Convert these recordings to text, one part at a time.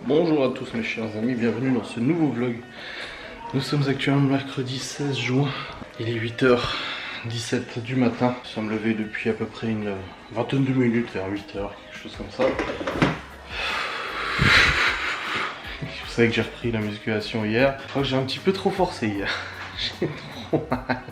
Bonjour à tous mes chers amis, bienvenue dans ce nouveau vlog. Nous sommes actuellement mercredi 16 juin, il est 8h17 du matin. Nous sommes levés depuis à peu près une vingtaine de minutes, vers 8h, quelque chose comme ça. Vous savez que j'ai repris la musculation hier. Je crois que j'ai un petit peu trop forcé hier. J'ai trop mal.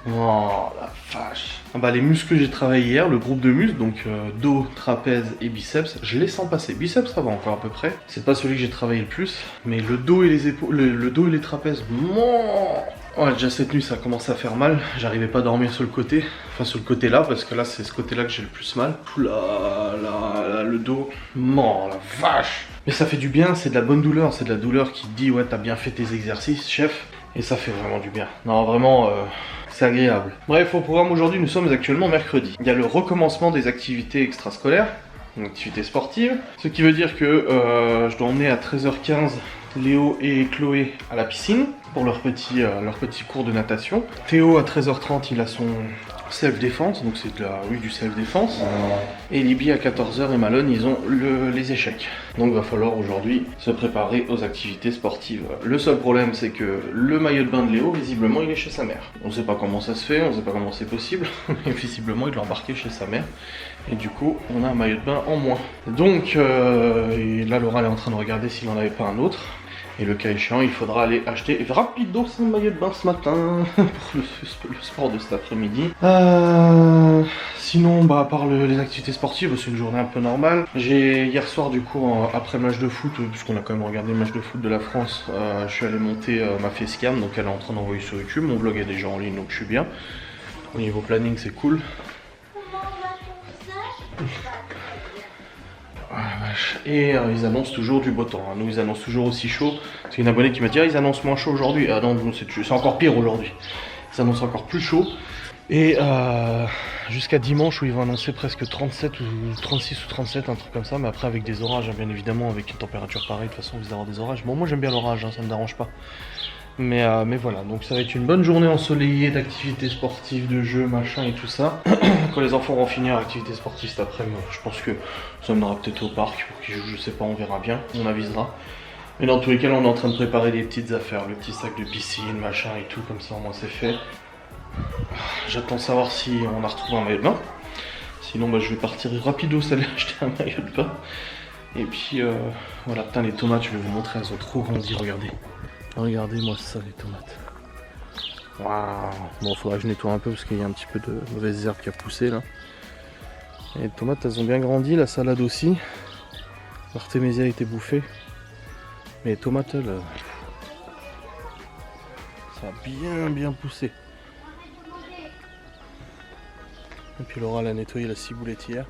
Oh la vache. Ah bah les muscles que j'ai travaillé hier, le groupe de muscles, donc dos, trapèze et biceps, je les sens passer. Biceps ça va encore à peu près. C'est pas celui que j'ai travaillé le plus. Mais le dos et les épaules, le dos et les trapèzes, ouais, déjà cette nuit ça commence à faire mal. J'arrivais pas à dormir sur le côté. Enfin sur le côté là, parce que là c'est ce côté là que j'ai le plus mal. Là, le dos. Non la vache. Mais ça fait du bien, c'est de la bonne douleur. C'est de la douleur qui te dit ouais t'as bien fait tes exercices chef. Et ça fait vraiment du bien. Non vraiment c'est agréable. Bref, au programme aujourd'hui, nous sommes actuellement mercredi. Il y a le recommencement des activités extrascolaires, une activité sportive. Ce qui veut dire que je dois emmener à 13h15 Léo et Chloé à la piscine pour leur petit cours de natation. Théo à 13h30 il a son self-défense, donc c'est du self-défense. Et Libby à 14h et Malone ils ont les échecs. Donc va falloir aujourd'hui se préparer aux activités sportives. Le seul problème c'est que le maillot de bain de Léo visiblement il est chez sa mère. On sait pas comment ça se fait, on sait pas comment c'est possible, mais visiblement il l'a embarqué chez sa mère. Et du coup on a un maillot de bain en moins. Donc et là Laura elle est en train de regarder s'il n'en avait pas un autre. Et le cas échéant, il faudra aller acheter rapido un maillot de bain ce matin pour le sport de cet après-midi. Sinon, à part les activités sportives, c'est une journée un peu normale. J'ai hier soir, du coup, après le match de foot, puisqu'on a quand même regardé le match de foot de la France, je suis allé monter ma facecam, donc elle est en train d'envoyer sur YouTube. Mon vlog est déjà en ligne, donc je suis bien. Au niveau planning, c'est cool. Ah, vache. Et ils annoncent toujours du beau temps, hein. Nous ils annoncent toujours aussi chaud. C'est une abonnée qui m'a dit ils annoncent moins chaud aujourd'hui. Ah non, c'est encore pire aujourd'hui. Ils annoncent encore plus chaud. Et jusqu'à dimanche où ils vont annoncer presque 37 ou 36 ou 37, un truc comme ça. Mais après avec des orages, hein, bien évidemment, avec une température pareille, de toute façon vous allez avoir des orages. Bon moi j'aime bien l'orage, hein, ça me dérange pas. Mais voilà, donc ça va être une bonne journée ensoleillée d'activités sportives, de jeux, machin et tout ça. Quand les enfants vont finir l'activité sportive cet après-midi, je pense que ça mènera peut-être au parc pour qu'ils jouent, je sais pas, on verra bien, on avisera. Mais dans tous les cas, là, on est en train de préparer des petites affaires, le petit sac de piscine, machin et tout, comme ça au moins c'est fait. J'attends de savoir si on a retrouvé un maillot de bain. Sinon, je vais partir rapido aller acheter un maillot de bain. Et puis, voilà, putain, les tomates, je vais vous montrer, elles ont trop grandi, regardez. Regardez-moi ça, les tomates. Waouh. Bon, faudra que je nettoie un peu parce qu'il y a un petit peu de mauvaise herbe qui a poussé là. Et les tomates, elles ont bien grandi, la salade aussi. L'artémésia a été bouffée. Mais les tomates, elles, ça a bien poussé. Et puis Laura, elle a nettoyé la ciboulette hier.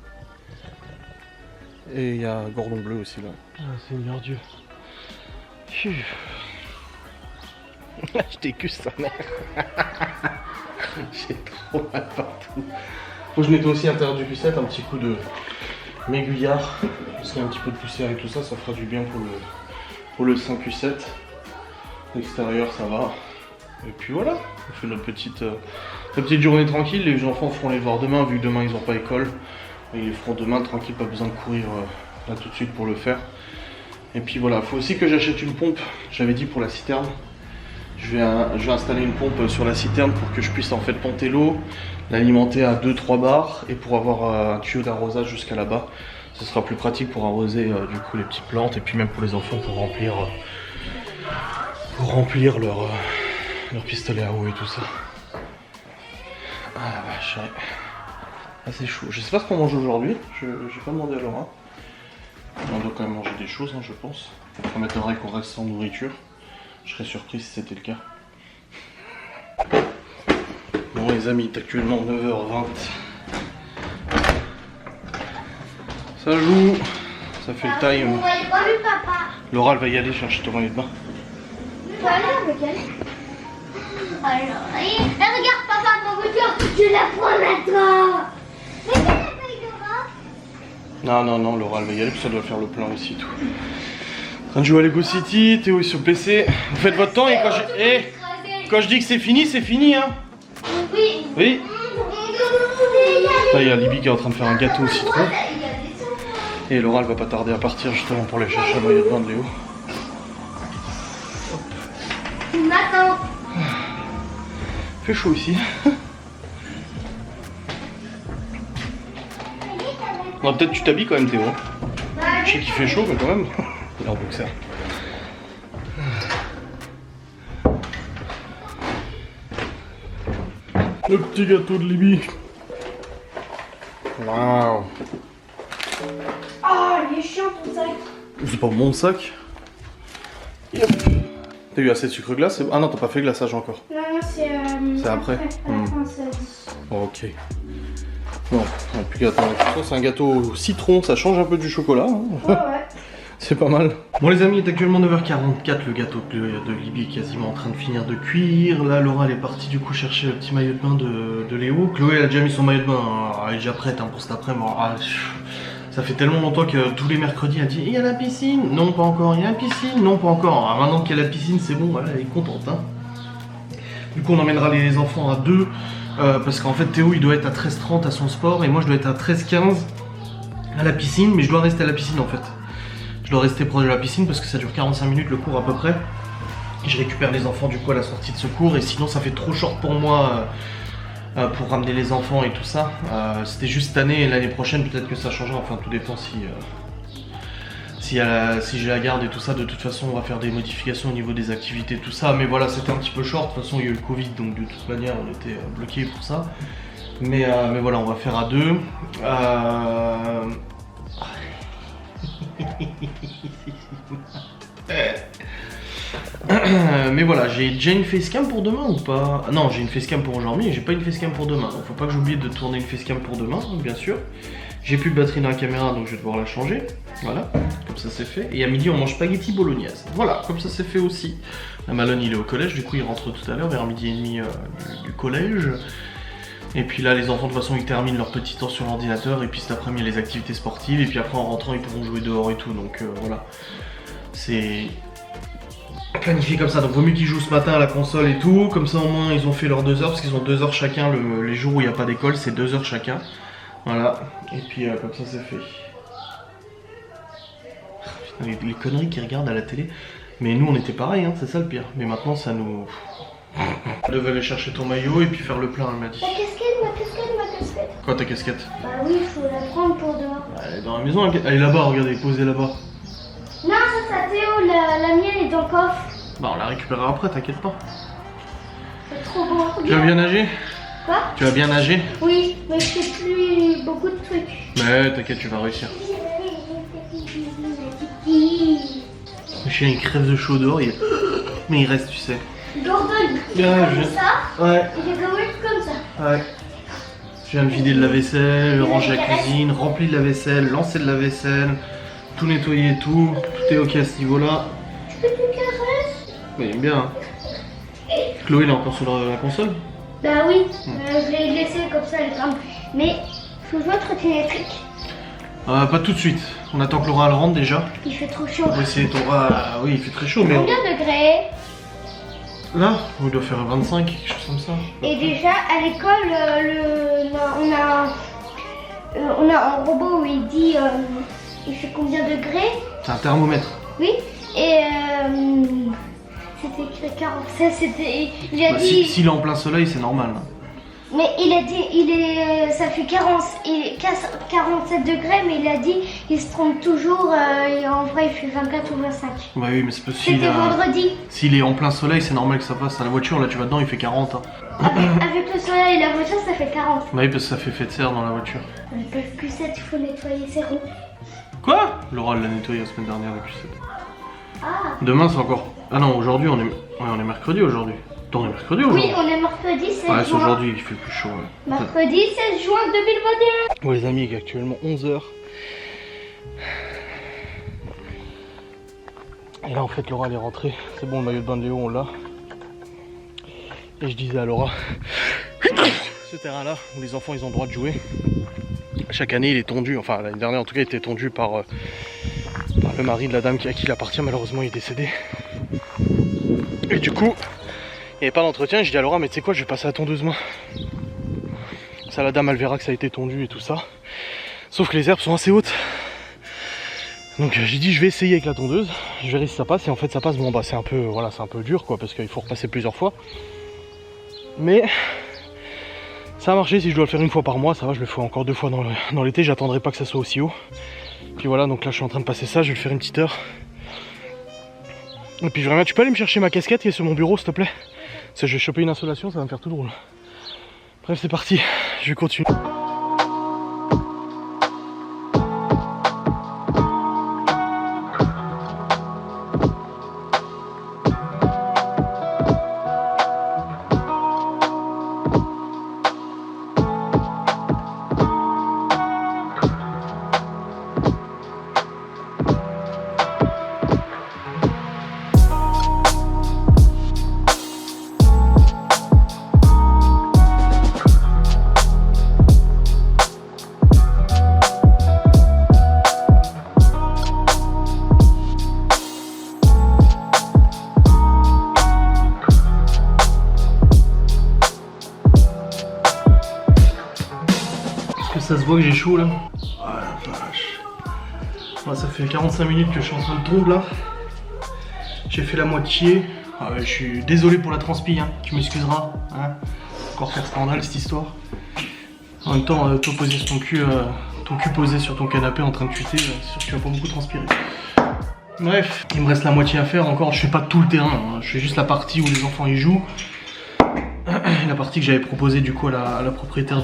Et il y a Gordon Bleu aussi là. Ah, Seigneur Dieu. Je t'écuse sa mère. J'ai trop mal partout. Faut que je nettoie aussi l'intérieur du pucette, un petit coup de m'aiguillard. Parce qu'il y a un petit peu de poussière et tout ça, ça fera du bien pour le sein pucette. L'extérieur ça va. Et puis voilà, on fait notre petite journée tranquille. Les enfants feront les devoirs demain, vu que demain ils n'ont pas école. Et ils les feront demain tranquille, pas besoin de courir là tout de suite pour le faire. Et puis voilà, faut aussi que j'achète une pompe, j'avais dit pour la citerne. Je vais installer une pompe sur la citerne pour que je puisse en fait pomper l'eau, l'alimenter à 2-3 bars et pour avoir un tuyau d'arrosage jusqu'à là-bas. Ce sera plus pratique pour arroser du coup les petites plantes et puis même pour les enfants pour remplir leur pistolet à eau et tout ça. Ah la vache, ouais. Ah, c'est chaud. Je sais pas ce qu'on mange aujourd'hui, j'ai pas demandé à Laura. On doit quand même manger des choses, hein, je pense. Ça m'étonnerait qu'on reste sans nourriture. Je serais surpris si c'était le cas. Bon les amis, il est actuellement 9h20. Ça joue, ça fait le time. Vous voyez pas le papa? Laura elle va y aller chercher ton maillot de bain. Voilà, regarde. Alors, regarde papa, ma voiture, je la prends maintenant. Mais quelle est la feuille Laura? Non, Laura elle va y aller, puis ça doit faire le plein aussi tout. En train de jouer à Lego City, Théo est sur le PC. Vous faites votre temps et quand je dis que c'est fini hein. Oui. Oui. Là il y a Libby qui est en train de faire un gâteau au citron. Et Laura elle va pas tarder à partir justement pour aller chercher un maillot de bain de Léo. Tu m'attends. Fait chaud ici. Non, peut-être tu t'habilles quand même Théo. Je sais qu'il fait chaud mais quand même. Il est en boxer. Le petit gâteau de Libye. Waouh. Oh, il est chiant ton sac. C'est pas mon sac. Yep. T'as eu assez de sucre glace? Ah non, t'as pas fait glaçage encore. Non, c'est après. Après, ça dit. Ok. Bon, et puis attends, c'est un gâteau au citron, ça change un peu du chocolat. Hein. Ouais, ouais. C'est pas mal. Bon les amis, il est actuellement 9h44, le gâteau de Libye est quasiment en train de finir de cuire. Là Laura elle est partie du coup chercher le petit maillot de bain de Léo. Chloé elle a déjà mis son maillot de bain, elle est déjà prête hein, pour cet après-midi. Ça fait tellement longtemps que tous les mercredis elle dit il y a la piscine, non pas encore, il y a la piscine, non pas encore. Alors, maintenant qu'il y a la piscine c'est bon, voilà, elle est contente. Hein. Du coup on emmènera les enfants à 2 parce qu'en fait Théo il doit être à 13h30 à son sport et moi je dois être à 13h15 à la piscine, mais je dois rester à la piscine en fait. Je dois rester proche de la piscine parce que ça dure 45 minutes le cours à peu près. Et je récupère les enfants du coup à la sortie de ce cours et sinon ça fait trop short pour moi pour ramener les enfants et tout ça. C'était juste cette année et l'année prochaine peut-être que ça changera, enfin tout dépend si j'ai la garde et tout ça. De toute façon on va faire des modifications au niveau des activités tout ça. Mais voilà, c'était un petit peu short, de toute façon il y a eu le Covid donc de toute manière on était bloqués pour ça. Mais voilà, on va faire à 2. Mais voilà, j'ai déjà une facecam pour demain ou pas? Non, j'ai une facecam pour aujourd'hui et j'ai pas une facecam pour demain. Donc faut pas que j'oublie de tourner une facecam pour demain, bien sûr. J'ai plus de batterie dans la caméra donc je vais devoir la changer. Voilà, comme ça c'est fait. Et à midi on mange spaghetti bolognaise. Voilà, comme ça c'est fait aussi. La Malone il est au collège, du coup il rentre tout à l'heure vers midi et demi du collège. Et puis là les enfants de toute façon ils terminent leur petit temps sur l'ordinateur et puis cet après-midi il y a les activités sportives et puis après en rentrant ils pourront jouer dehors et tout donc voilà. C'est planifié comme ça, donc vaut mieux qu'ils jouent ce matin à la console et tout, comme ça au moins ils ont fait leurs 2 heures parce qu'ils ont 2 heures chacun les jours où il n'y a pas d'école, c'est 2 heures chacun. Voilà, et puis comme ça c'est fait. Putain, les conneries qu'ils regardent à la télé, mais nous on était pareil, hein, c'est ça le pire, mais maintenant ça nous... Je devais aller chercher ton maillot et puis faire le plein, elle m'a dit. Ma casquette, ma casquette. Quoi ta casquette? Bah oui, il faut la prendre pour dehors. Elle est dans la maison, elle est là-bas, regardez, posée là-bas. Non, ça c'est Théo, la mienne est dans le coffre. Bah on la récupérera après, t'inquiète pas. C'est trop beau. Tu vas bien nager? Quoi? Tu vas bien nager? Oui, mais je fais plus beaucoup de trucs. Mais t'inquiète, tu vas réussir. Le chien il crève de chaud dehors, mais il reste, tu sais. Gordon, il Ouais, fait comme ça. Ouais. Il fait comme ça. Ouais. Je viens de vider de la vaisselle, ranger la cuisine, remplir de la vaisselle, lancer de la vaisselle, tout nettoyer et tout. Tout est ok à ce niveau-là. Tu peux te caresser? Mais il aime bien. Hein. Chloé, il est encore sur la console? Bah oui, je l'ai laissé comme ça, elle grimpe. Mais faut jouer à trottinette électrique. Pas tout de suite. On attend que Laura elle rentre déjà. Il fait trop chaud. On va essayer ton... Ah oui, il fait très chaud, mais... Combien de degrés? Là, on doit faire 25, quelque chose comme ça. Et déjà, à l'école, on a un robot où il dit il fait combien de degrés? C'est un thermomètre. Oui, et c'était écrit 40. Ça, c'était. Il a Bah, dit. s'il est en plein soleil, c'est normal. Hein. Mais il a dit, ça fait 47 degrés, mais il a dit, il se trompe toujours, et en vrai il fait 24 ou 25. Bah oui, mais c'est possible. C'était vendredi. S'il est en plein soleil, c'est normal que ça passe. À la voiture, là tu vas dedans, il fait 40. Hein. Avec le soleil et la voiture, ça fait 40. Bah oui, parce que ça fait fait de serre dans la voiture. On peut plus 7, il faut nettoyer ses roues. Quoi? Laura l'a nettoyé la semaine dernière, la Q7. Ah. Demain, c'est encore... Ah non, aujourd'hui, on est mercredi aujourd'hui. On est mercredi aujourd'hui? Oui, on est mercredi 16 ouais, c'est juin. aujourd'hui qu'il fait plus chaud. Ouais. Mercredi 16 juin 2021. Bon les amis, il est actuellement 11h. Et là en fait Laura elle est rentrée. C'est bon, le maillot de bain de Léo on l'a. Et je disais à Laura, ce terrain là où les enfants ils ont le droit de jouer, chaque année il est tondu, enfin l'année dernière en tout cas il était tondu par le mari de la dame à qui il appartient, malheureusement il est décédé. Et du coup, il n'y avait pas d'entretien, je dis à Laura, mais tu sais quoi, je vais passer à tondeuse main. Ça la dame elle verra que ça a été tondu et tout ça. Sauf que les herbes sont assez hautes. Donc j'ai dit je vais essayer avec la tondeuse, je verrai si ça passe, et en fait ça passe. Bon bah c'est un peu, voilà, c'est un peu dur quoi, parce qu'il faut repasser plusieurs fois. Mais ça a marché. Si je dois le faire une fois par mois, ça va, je le fais encore 2 fois dans l'été, j'attendrai pas que ça soit aussi haut. Puis voilà, donc là je suis en train de passer ça, je vais le faire une petite heure. Et puis vraiment, tu peux aller me chercher ma casquette qui est sur mon bureau s'il te plaît? Parce que je vais choper une insolation, ça va me faire tout drôle. Bref, c'est parti, je vais continuer. Ça se voit que j'ai chaud là. Ah la vache. Ouais, ça fait 45 minutes que je suis en train de tomber là. J'ai fait la moitié. Ah ouais, je suis désolé pour la transpi, hein. Tu m'excuseras. Hein. Encore faire scandale cette histoire. En même temps, toi posé sur ton cul posé sur ton canapé en train de tuiter, c'est sûr que tu vas pas beaucoup transpirer. Bref, il me reste la moitié à faire encore. Je fais pas tout le terrain, hein. Je fais juste la partie où les enfants y jouent. La partie que j'avais proposé du coup à la propriétaire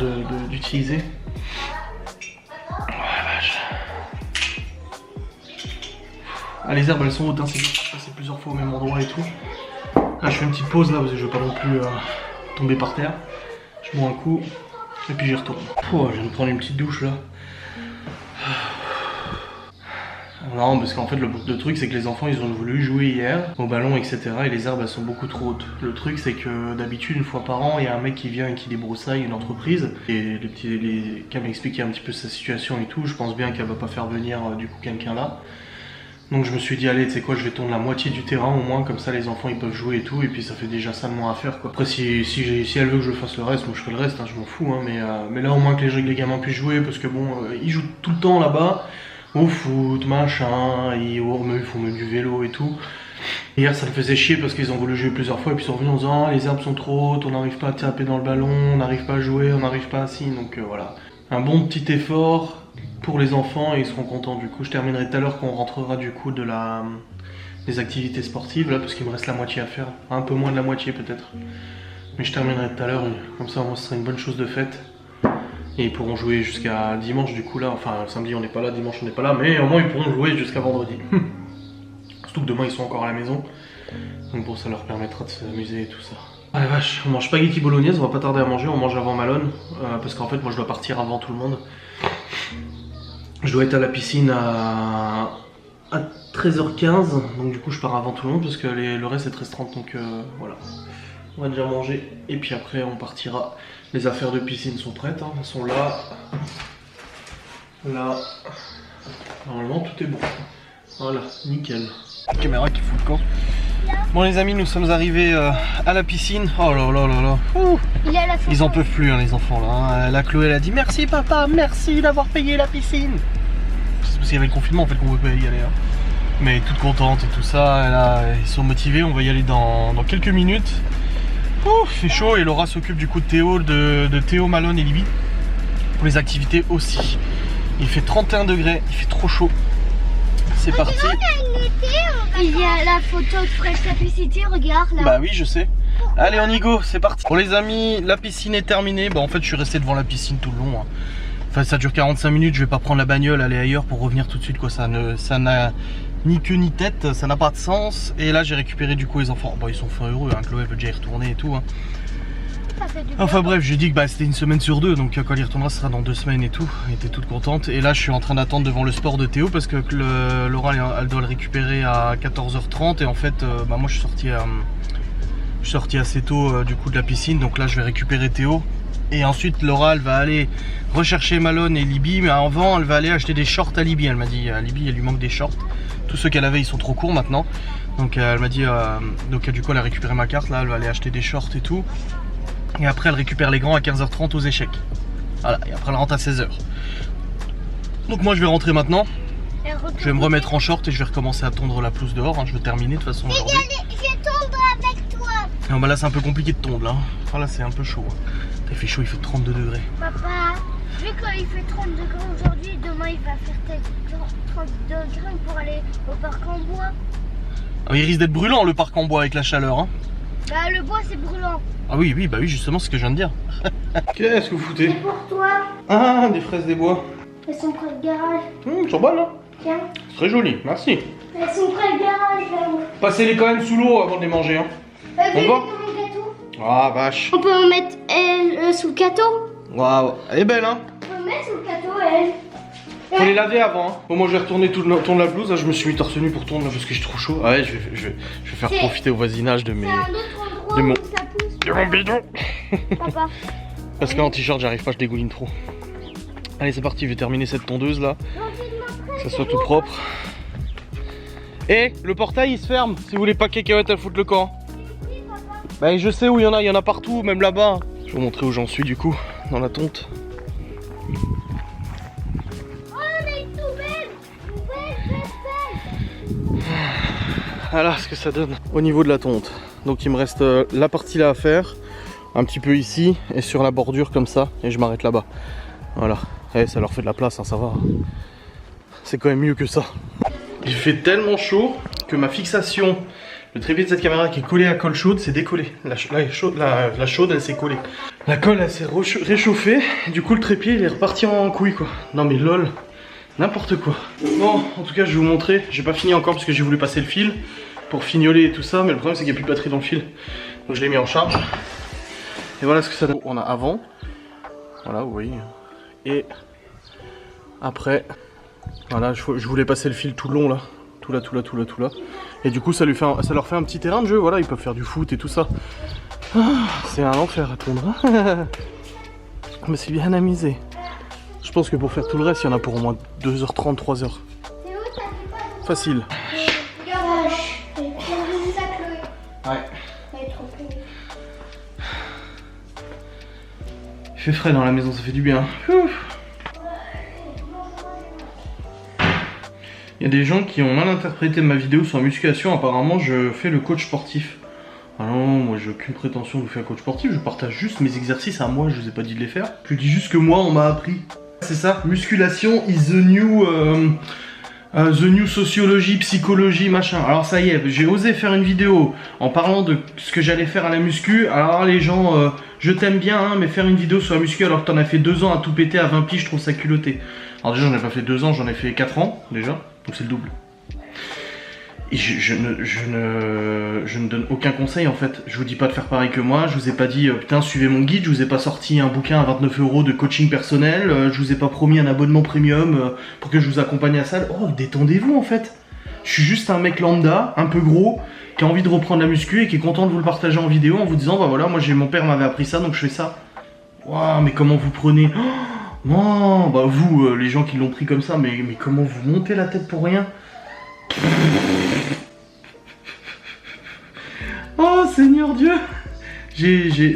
d'utiliser. Ah, les herbes elles sont hautes, hein, c'est dur, je suis passé plusieurs fois au même endroit et tout. Là je fais une petite pause là parce que je veux pas non plus tomber par terre. Je bois un coup et puis j'y retourne. Oh, je viens de prendre une petite douche là. Non, parce qu'en fait le truc c'est que les enfants ils ont voulu jouer hier au ballon etc. et les herbes elles sont beaucoup trop hautes. Le truc c'est que d'habitude une fois par an il y a un mec qui vient et qui débroussaille une entreprise. Et qu'elle m'expliquait un petit peu sa situation et tout, je pense bien qu'elle va pas faire venir du coup quelqu'un là. Donc je me suis dit allez tu sais quoi, je vais tourner la moitié du terrain au moins, comme ça les enfants ils peuvent jouer et tout, et puis ça fait déjà ça de moins à faire quoi. Après si elle veut que je fasse le reste, moi je fais le reste, hein, je m'en fous hein, mais là au moins que les gamins puissent jouer, parce que bon ils jouent tout le temps là-bas, au foot, machin, ils font même du vélo et tout. Hier ça me faisait chier parce qu'ils ont voulu jouer plusieurs fois et puis ils sont revenus en disant ah, les herbes sont trop hautes, on n'arrive pas à taper dans le ballon, on n'arrive pas à jouer, on n'arrive pas assis, donc voilà. Un bon petit effort pour les enfants et ils seront contents. Du coup je terminerai tout à l'heure quand on rentrera du coup des activités sportives là, parce qu'il me reste la moitié à faire, un peu moins de la moitié peut-être, mais je terminerai tout à l'heure, comme ça moi ce sera une bonne chose de faite et ils pourront jouer jusqu'à dimanche du coup là, enfin samedi on n'est pas là, dimanche on n'est pas là, mais au moins ils pourront jouer jusqu'à vendredi. Surtout que demain ils sont encore à la maison, donc bon ça leur permettra de s'amuser et tout ça. Ah la vache, on mange spaghetti bolognaise, on va pas tarder à manger, on mange avant Malone, parce qu'en fait moi je dois partir avant tout le monde. Je dois être à la piscine à 13h15, donc du coup je pars avant tout le monde parce que le reste est 13h30, donc voilà. On va déjà manger et puis après on partira. Les affaires de piscine sont prêtes, hein. Elles sont là. Là. Normalement tout est bon. Voilà, nickel. Caméra qui fout le camp. Bon les amis, nous sommes arrivés à la piscine. Oh là là là là. Ouh. Ils en peuvent plus hein, les enfants là. Hein. La Chloé elle a dit merci papa, merci d'avoir payé la piscine. C'est parce qu'il y avait le confinement en fait qu'on ne pouvait pas y aller. Hein. Mais toute contente et tout ça, ils sont motivés, on va y aller dans quelques minutes. Ouh, il fait chaud et Laura s'occupe du coup de Théo, de Théo, Malone et Libby. Pour les activités aussi. Il fait 31 degrés, il fait trop chaud. C'est parti. Il y a la photo de Fresh Capacity, regarde là. Bah oui, je sais. Allez, on y go, c'est parti. Bon les amis, la piscine est terminée. Bah en fait, je suis resté devant la piscine tout le long. Hein. Enfin, ça dure 45 minutes, je vais pas prendre la bagnole, aller ailleurs pour revenir tout de suite quoi. Ça n'a ni queue ni tête, ça n'a pas de sens. Et là, j'ai récupéré du coup les enfants. Bon, ils sont fin heureux, hein. Chloé veut déjà y retourner et tout. Hein. Enfin bref, j'ai dit que bah, c'était une semaine sur deux, donc quand il retournera ce sera dans 2 semaines et tout. Elle était toute contente. Et là je suis en train d'attendre devant le sport de Théo parce que Laura elle doit le récupérer à 14h30 et en fait bah, moi je suis sorti assez tôt du coup de la piscine, donc là je vais récupérer Théo. Et ensuite Laura elle va aller rechercher Malone et Libby, mais avant elle va aller acheter des shorts à Libby. Elle m'a dit à Libby elle lui manque des shorts. Tous ceux qu'elle avait ils sont trop courts maintenant. Donc elle m'a dit, donc du coup elle a récupéré ma carte, là elle va aller acheter des shorts et tout. Et après elle récupère les grands à 15h30 aux échecs. Voilà, et après elle rentre à 16h. Donc moi je vais rentrer maintenant. Je vais me remettre en short et je vais recommencer à tondre la pelouse dehors. Hein. Je vais terminer de toute façon aujourd'hui. Je vais tondre avec toi. Non, bah là c'est un peu compliqué de tondre là. Enfin, là c'est un peu chaud. Hein. Il fait chaud, il fait 32 degrés. Papa, vu qu'il fait 30 degrés aujourd'hui, demain il va faire peut-être 30 degrés pour aller au parc en bois. Ah, il risque d'être brûlant le parc en bois avec la chaleur. Hein. Bah le bois c'est brûlant. Ah oui, oui, bah oui, justement c'est ce que je viens de dire. Qu'est-ce que vous foutez? C'est pour toi. Ah, des fraises des bois. Elles sont près de garage. Elles sont bonnes, hein. Tiens. C'est très joli, merci. Elles sont près de garage là-haut. Passez-les quand même sous l'eau avant de les manger. Hein. On va dans mon gâteau. Ah, vache. On peut en mettre elle sous le gâteau. Waouh, elle est belle, hein. On peut mettre sous le gâteau elle. Faut les laver avant. Hein. Bon, moi je vais retourner tourner la blouse. Là, je me suis mis torse nu pour tourner là, parce que j'ai trop chaud. Ah ouais, je vais faire profiter au voisinage de mes. C'est un autre endroit de mon- où ça pousse. De mon bidon. Papa. Parce qu'en t-shirt, j'arrive pas, je dégouline trop. Allez, c'est parti, je vais terminer cette tondeuse là. Que ça soit tout propre. Et le portail il se ferme si vous voulez pas cacahuètes à foutre le camp. Bah, je sais où il y en a partout, même là-bas. Je vais vous montrer où j'en suis du coup, dans la tonte. Voilà ce que ça donne au niveau de la tonte. Donc il me reste la partie là à faire, un petit peu ici et sur la bordure comme ça, et je m'arrête là-bas. Voilà, et ça leur fait de la place, hein, ça va. C'est quand même mieux que ça. Il fait tellement chaud que ma fixation, le trépied de cette caméra qui est collé à colle chaude, s'est décollé. La chaude elle s'est collée. La colle elle s'est réchauffée, et du coup le trépied il est reparti en couille quoi. Non mais lol. N'importe quoi. Bon, en tout cas, je vais vous montrer. J'ai pas fini encore parce que j'ai voulu passer le fil pour fignoler et tout ça, mais le problème c'est qu'il n'y a plus de batterie dans le fil. Donc je l'ai mis en charge. Et voilà ce que ça donne. On a avant. Voilà, vous voyez. Et après, voilà, je voulais passer le fil tout le long là. Tout là. Et du coup, ça leur fait un petit terrain de jeu. Voilà, ils peuvent faire du foot et tout ça. Ah, c'est un enfer à tondre. Je me suis bien amusé. Je pense que pour faire tout le reste, il y en a pour au moins 2h30, 3h. Facile. Ouais. Il fait frais dans la maison, ça fait du bien. Il y a des gens qui ont mal interprété ma vidéo sur la musculation. Apparemment, je fais le coach sportif. Ah non, moi j'ai aucune prétention de faire coach sportif. Je partage juste mes exercices à moi, je vous ai pas dit de les faire. Je dis juste que moi, on m'a appris. C'est ça, musculation is the new sociologie, psychologie, machin. Alors ça y est, j'ai osé faire une vidéo en parlant de ce que j'allais faire à la muscu. Alors les gens, je t'aime bien, hein, mais faire une vidéo sur la muscu alors que t'en as fait 2 ans à tout péter à 20 piges, je trouve ça culotté. Alors déjà j'en ai pas fait 2 ans, j'en ai fait 4 ans déjà, donc c'est le double. Et je ne donne aucun conseil en fait. Je vous dis pas de faire pareil que moi. Je vous ai pas dit putain suivez mon guide. Je vous ai pas sorti un bouquin à 29 € de coaching personnel. Je vous ai pas promis un abonnement premium pour que je vous accompagne à la salle. Oh détendez-vous en fait. Je suis juste un mec lambda, un peu gros, qui a envie de reprendre la muscu et qui est content de vous le partager en vidéo en vous disant bah voilà moi mon père m'avait appris ça donc je fais ça. Waouh mais comment vous prenez non bah vous les gens qui l'ont pris comme ça mais comment vous montez la tête pour rien. Oh Seigneur Dieu.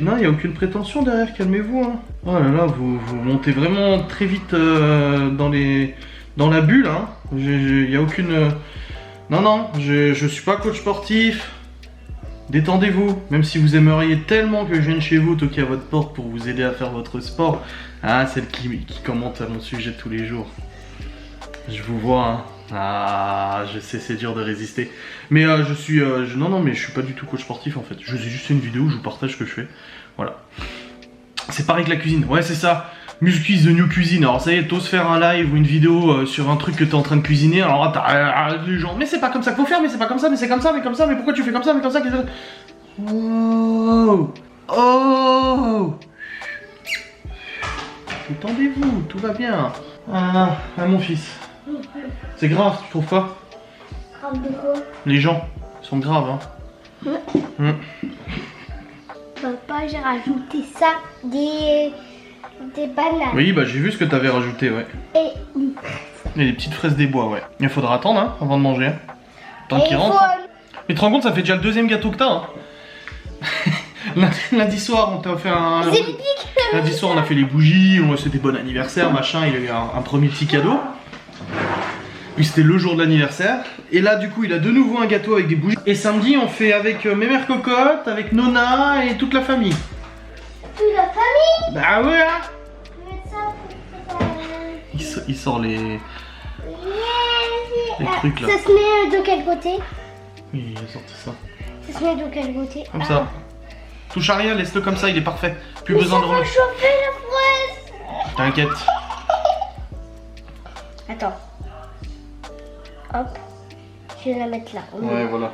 Non, il n'y a aucune prétention derrière, calmez-vous hein. Oh là là, vous montez vraiment très vite dans la bulle hein. Il n'y a aucune... Non, je suis pas coach sportif. Détendez-vous, même si vous aimeriez tellement que je vienne chez vous toquer à votre porte pour vous aider à faire votre sport. Ah, celle qui commente à mon sujet tous les jours. Je vous vois hein. Ah, je sais, c'est dur de résister. Mais je suis... non, mais je suis pas du tout coach sportif en fait. Je fais juste une vidéo où je vous partage ce que je fais. Voilà. C'est pareil que la cuisine. Ouais, c'est ça. Muscu is the new cuisine. Alors ça y est, t'oses faire un live ou une vidéo sur un truc que t'es en train de cuisiner. Alors là, t'as les gens. Mais c'est pas comme ça qu'il faut faire, mais c'est pas comme ça, mais c'est comme ça, mais comme ça, mais pourquoi tu fais comme ça, mais comme ça. Oh. Détendez-vous, tout va bien. Ah, mon fils. C'est grave, tu trouves pas? Grave de quoi? Les gens sont graves, hein. Papa, j'ai rajouté ça, des bananes. Oui, bah j'ai vu ce que t'avais rajouté, ouais. Et des petites fraises des bois, ouais. Il faudra attendre, hein, avant de manger. Hein. Tant qu'il rentre. Mais tu te rends compte, ça fait déjà le 2e gâteau que t'as, hein. Lundi soir, on t'a fait un... Lundi soir, on a fait les bougies, c'était bon anniversaire, machin, il y a eu un premier petit cadeau. Puis c'était le jour de l'anniversaire. Et là du coup il a de nouveau un gâteau avec des bougies. Et samedi on fait avec mes mères cocottes, avec Nona et toute la famille. Toute la famille? Bah ouais hein. Je vais mettre ça pour Il sort les trucs là. Ça se met de quel côté? Oui, il a sorti ça. Ça se met de quel côté? Comme ça. Touche à rien, laisse-le comme ça, il est parfait. Plus besoin de Ça va remettre. chauffer la fraise. T'inquiète. Attends. Hop. Je vais la mettre là. Ouais, voilà.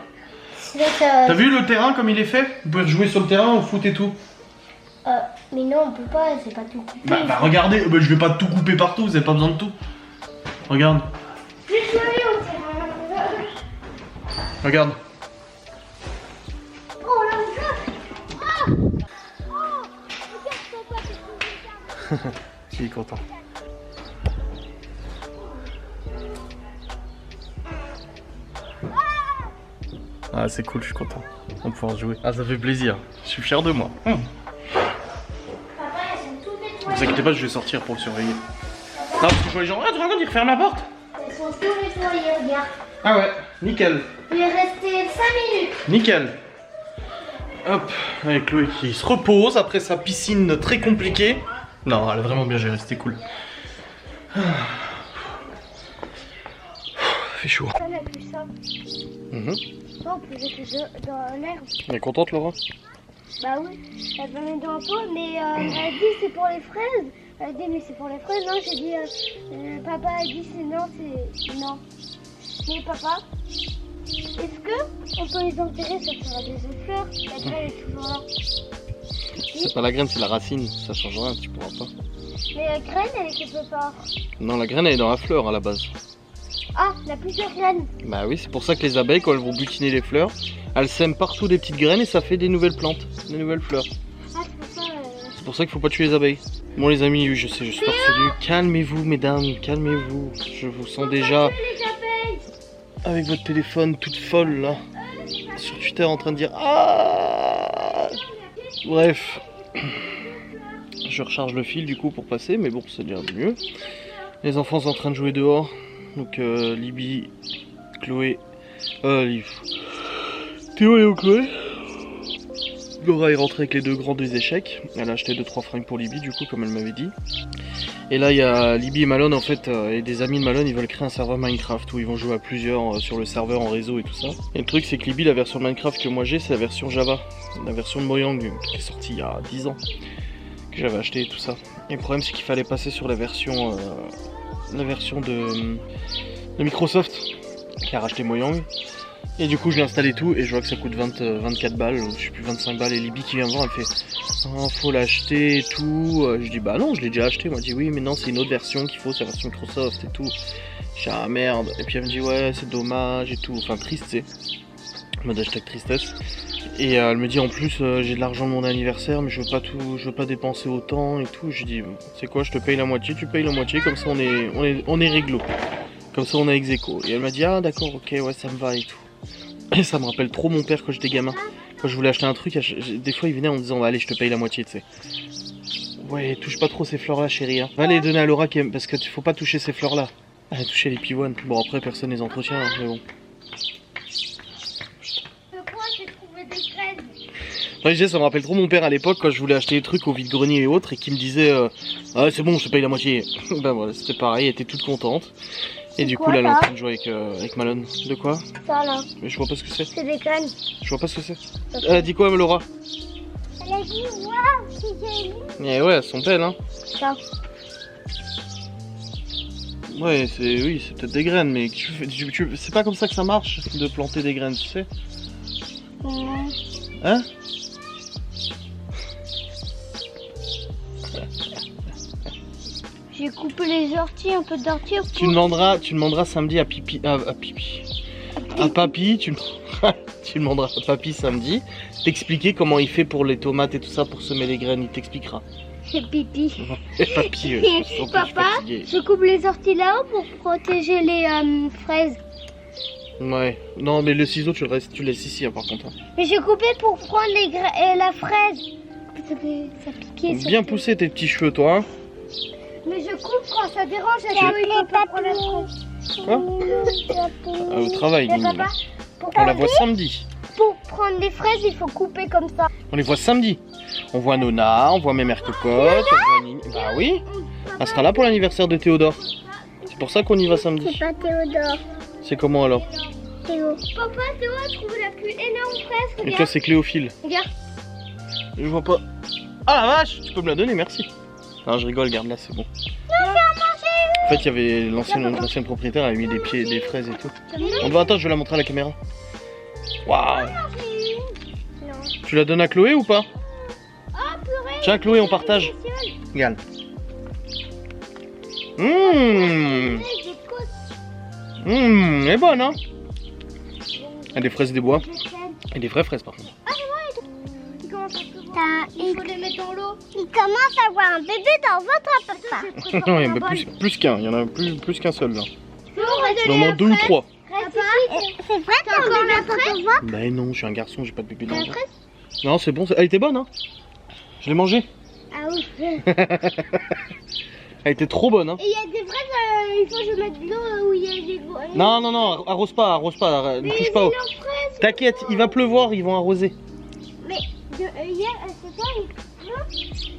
T'as T'as vu le terrain comme il est fait? Vous pouvez jouer sur le terrain au foot et tout. Mais non, on peut pas, c'est pas tout coupé. Bah regardez, je vais pas tout couper partout, vous avez pas besoin de tout. Regarde. Je vais jouer au terrain. Regarde. Oh là là. Oh, regarde ton papa. Il est content. Ah c'est cool, je suis content. On va pouvoir jouer. Ah ça fait plaisir. Je suis fier de moi. Papa, elles sont toutes Ne nettoyées. vous inquiétez pas, je vais sortir pour le surveiller. Non parce que je vois les gens. Ah tu regardes, il referme la porte. Elles sont toutes nettoyées, regarde. Ah ouais, nickel. Il est resté 5 minutes. Nickel. Hop, avec Chloé qui se repose après sa piscine très compliquée. Non, elle a vraiment bien géré, c'était cool. Fait chaud. On a plus ça. On peut mettre dans l'herbe. Elle est contente Laura? Bah oui, elle va mettre dans un pot, mais elle a dit c'est pour les fraises. Elle a dit mais c'est pour les fraises. Non, j'ai dit papa a dit c'est non, c'est non. Mais papa, est-ce que on peut les enterrer, ça fera des autres fleurs? La graine est toujours là. C'est pas la graine, c'est la racine, ça change rien, tu pourras pas. Mais la graine elle est quelque part. Non, la graine elle est dans la fleur à la base. Ah, il y a plusieurs graines. Bah oui, c'est pour ça que les abeilles, quand elles vont butiner les fleurs, elles sèment partout des petites graines et ça fait des nouvelles plantes, des nouvelles fleurs. Ah, c'est pour ça. C'est pour ça qu'il faut pas tuer les abeilles. Bon les amis, je sais, je suis farfelu. Calmez-vous mesdames, calmez-vous. Je vous sens déjà Les abeilles. avec votre téléphone toute folle là. Sur Twitter en train de dire ah. Bref. Je recharge le fil du coup pour passer, mais bon c'est déjà mieux. Les enfants sont en train de jouer dehors. Donc Libby, Chloé, Théo et Chloé. Laura est rentrée avec les deux grands des échecs. Elle a acheté 2-3 fringues pour Libby du coup comme elle m'avait dit. Et là il y a Libby et Malone en fait et des amis de Malone, ils veulent créer un serveur Minecraft où ils vont jouer à plusieurs sur le serveur en réseau et tout ça. Et le truc c'est que Libby, la version Minecraft que moi j'ai, c'est la version Java, la version de Mojang qui est sortie il y a 10 ans, que j'avais acheté et tout ça. Et le problème c'est qu'il fallait passer sur la version de Microsoft qui a racheté Mojang. Et du coup je l'ai installé tout et je vois que ça coûte 24 balles, je sais plus 25 balles. Et Libby qui vient me voir, elle fait oh, faut l'acheter et tout. Je dis bah non, je l'ai déjà acheté. Moi je dis oui mais non, c'est une autre version qu'il faut, c'est la version Microsoft et tout. Je dis ah merde. Et puis elle me dit ouais c'est dommage et tout, enfin triste c'est. Mode hashtag tristesse. Et elle me dit en plus j'ai de l'argent de mon anniversaire mais je veux pas dépenser autant et tout. Je dis c'est quoi, je te paye la moitié, tu payes la moitié, comme ça on est réglo. Comme ça on a ex-aequo. Et elle m'a dit ah d'accord ok ouais ça me va et tout. Et ça me rappelle trop mon père quand j'étais gamin. Quand je voulais acheter un truc, des fois il venait en me disant allez je te paye la moitié tu sais. Ouais touche pas trop ces fleurs là chérie hein. Va les donner à Laura parce que faut pas toucher ces fleurs là. Elle a touché les pivoines. Bon après personne les entretient hein, mais bon. Ouais, ça me rappelle trop mon père à l'époque quand je voulais acheter des trucs au vide-grenier et autres et qui me disait ah c'est bon je te paye la moitié. Ben voilà c'était pareil, elle était toute contente. Et du coup là elle est en train de jouer avec Malone. De quoi? Ça là. Mais je vois pas ce que c'est. C'est des graines. Je vois pas ce que c'est. Elle a dit quoi Laura? Elle a dit waouh c'est joli. Eh ouais elles sont belles hein. Ça. Ouais c'est peut-être des graines mais c'est pas comme ça que ça marche de planter des graines tu sais. Hein? J'ai coupé les orties, un peu d'ortie. Tu demanderas samedi à Papy, tu demanderas à Papy samedi t'expliquer comment il fait pour les tomates et tout ça pour semer les graines, il t'expliquera. C'est pipi. Papy, Papa, je coupe les orties là-haut pour protéger les fraises. Ouais, non mais le ciseau tu laisses ici hein, par contre. Hein. Mais j'ai coupé pour prendre la fraise. Ça piquait. Bien poussé tes petits cheveux toi hein. Mais je coupe quand ça dérange, la cheveux, il peut pas prendre la fraise. Quoi? Au travail, Mais Nini, papa, là. pour On la voit samedi. Pour prendre des fraises, il faut couper comme ça. On les voit samedi. On voit Nona, on voit mes mères cocottes, on voit Nini. Bah oui, elle sera là pour l'anniversaire de Théodore. C'est pour ça qu'on y va samedi. C'est pas Théodore. C'est comment alors? Théo. Papa, Théo a trouvé la plus énorme fraise. Et Regarde. toi c'est Cléophile. Regarde. Je vois pas. Ah la vache, tu peux me la donner, merci. Non, je rigole, garde là, c'est bon. En fait, il y avait l'ancienne propriétaire, elle a mis des pieds, des fraises et tout. On va attends, je vais la montrer à la caméra. Waouh. Non. Tu la donnes à Chloé ou pas? Ah, purée. Tiens, Chloé, on partage. Regarde. Elle est bonne, hein? Il y a des fraises des bois. Et des vraies fraises, par contre. Ah, c'est vrai. Il commence à pleuvoir. Il faut les mettre dans l'eau. Il commence à avoir un bébé dans votre papa. Non, il y en a plus qu'un. Il y en a plus qu'un seul, là. Il Au moins 2 ou 3. C'est vrai, t'as encore la fraise? Bah non, je suis un garçon, j'ai pas de bébé dans le ventre. Non, c'est bon, elle était bonne, hein? Je l'ai mangée. Ah oui. Elle était trop bonne, hein? Et il y a des fraises, il faut que je mette de l'eau où il y a des... Non, non, non, arrose pas, ne touche pas. T'inquiète, il va pleuvoir, ils vont arroser. Mais hier, c'est toi, il pleut?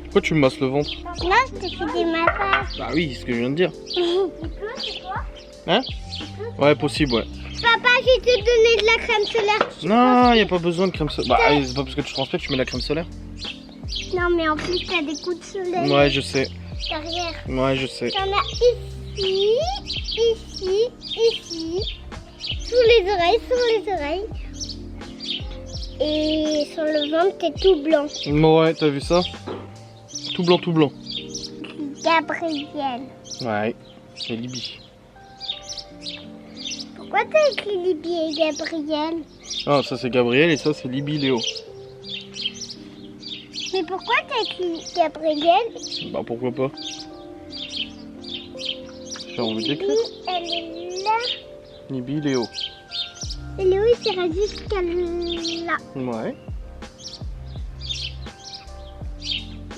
Pourquoi tu me masses le ventre? Là, je te fais des massages. Bah oui, c'est ce que je viens de dire. Il pleut, c'est toi? Hein? Ouais, possible, ouais. Papa, je t'ai donné de la crème solaire. Non, il a pas besoin de crème solaire. Bah, c'est pas parce que tu transpires que tu mets la crème solaire. Non, mais en plus, t'as des coups de soleil. Ouais, je sais. Derrière. Ouais, je sais. T'en as ici, ici, sous les oreilles. Et sur le ventre, t'es tout blanc. Ouais, t'as vu ça? Tout blanc, tout blanc. Gabriel. Ouais, c'est Libye. Pourquoi t'as écrit Libye et Gabriel? Ah, ça c'est Gabriel et ça c'est Libye Léo. Mais pourquoi t'as écrit Gabriel? Bah pourquoi pas? J'ai envie d'écrire. Elle est là. Libye Léo. Et Léo, il sera jusqu'à là. Ouais.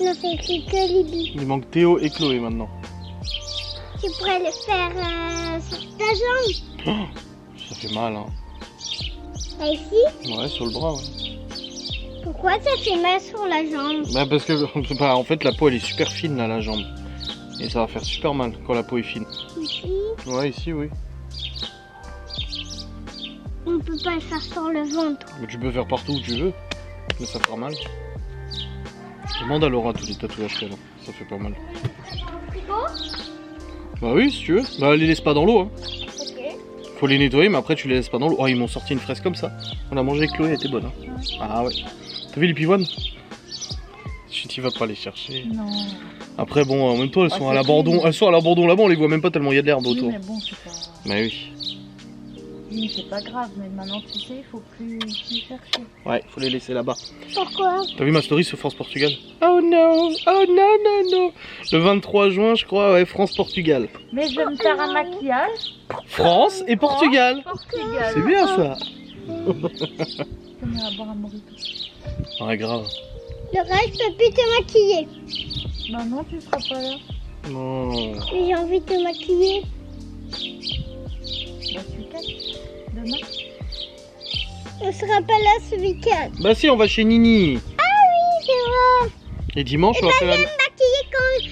Non, c'est écrit que Libye. Il manque Théo et Chloé maintenant. Tu pourrais le faire sur ta jambe. Oh, ça fait mal, hein. Là, ici. Ouais, sur le bras, ouais. Pourquoi ça fait mal sur la jambe? Bah parce que bah, en fait la peau elle est super fine là, la jambe. Et ça va faire super mal quand la peau est fine. Ici. Ouais, ici oui. On peut pas le faire sur le ventre. Mais tu peux faire partout où tu veux. Mais ça fera mal. Demande à Laura tous les tatouages qu'elle a. Ça fait pas mal. Bah oui, si tu veux. Bah les laisse pas dans l'eau, hein. Ok. Faut les nettoyer, mais après tu les laisses pas dans l'eau. Oh, ils m'ont sorti une fraise comme ça. On l'a mangée avec Chloé, elle était bonne, hein. Ah ouais. T'as vu les pivoines? Tu vas pas les chercher. Non. Après bon, en même temps elles sont à c'est l'abandon. fini. Elles sont à l'abandon là-bas, on les voit même pas tellement il y a de l'herbe Oui, autour. mais bon, c'est pas... Bah oui. Oui, c'est pas grave, mais maintenant tu sais, il faut plus chercher. Ouais, faut les laisser là-bas. Pourquoi? T'as vu ma story sur France-Portugal? Oh non, oh non, non, non. Le 23 juin, je crois, ouais, France-Portugal. Mais je vais me faire un maquillage. France et Portugal. Portugal. C'est bien ça. Je vais boire un mojito. Ouais, grave. Le reste, je peux plus te maquiller. Bah non, tu seras pas là. Non. J'ai envie de te maquiller. Bah ce week-end. Demain. On sera pas là ce week-end. Bah si, on va chez Nini. Ah oui, c'est vrai. Et dimanche, on va faire Je vais me maquiller comme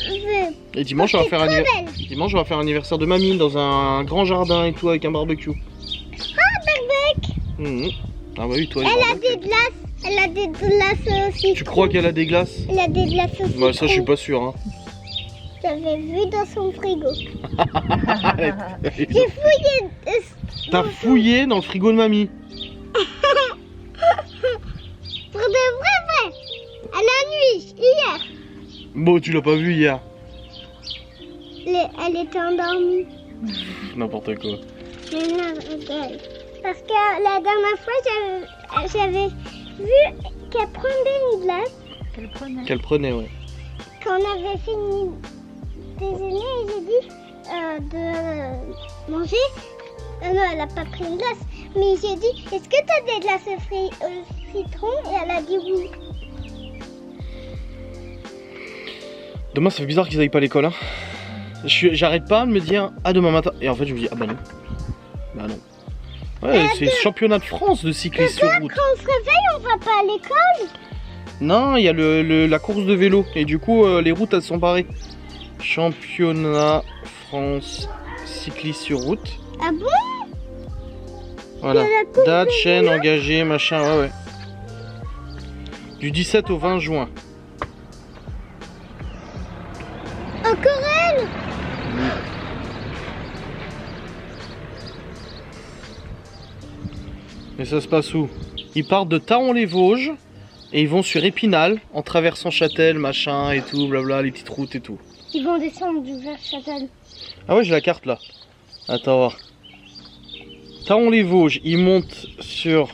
je veux. Et dimanche, on va faire Trop anniversaire. belle. Dimanche, on va faire anniversaire de mamie dans un grand jardin et tout avec un barbecue. Mhm. Ah bah oui, toi. Elle a des glaces. Elle a des glaces aussi. Tu crois qu'elle a des glaces? Elle a des glaces aussi. Bah ça, je suis pas sûr. Hein. J'avais vu dans son frigo. J'ai J'ai fouillé. T'as fouillé dans le frigo de mamie? Pour de vrai. À la nuit, hier. Bon, tu l'as pas vu hier. Elle était endormie. N'importe quoi. Mais non, regarde. Parce que la dernière fois, j'avais vu qu'elle prenait une glace. Qu'elle prenait. Qu'elle prenait, ouais. Quand on avait fini de déjeuner, j'ai dit de manger. Non, elle n'a pas pris une glace. Mais j'ai dit, est-ce que tu as des glaces au citron? Et elle a dit oui. Demain, ça fait bizarre qu'ils aillent pas à l'école, hein. J'arrête pas de me dire ah demain matin. Et en fait je me dis ah bah non. Bah non. Ouais, c'est le championnat de France de cyclisme sur route. Quand on se réveille, on va pas à l'école. Non, il y a la course de vélo. Et du coup, les routes elles sont barrées. Championnat France cycliste sur route. Ah bon? Voilà. Il y a la course Date, de chaîne, engagée, machin, ouais. Du 17 au 20 juin. Encore elle? Et ça se passe où? Ils partent de Taon-les-Vosges et ils vont sur Épinal en traversant Châtel, machin et tout, blabla, les petites routes et tout. Ils vont descendre du vers Châtel. Ah ouais, j'ai la carte là. Attends, voir. Taon-les-Vosges, ils montent sur...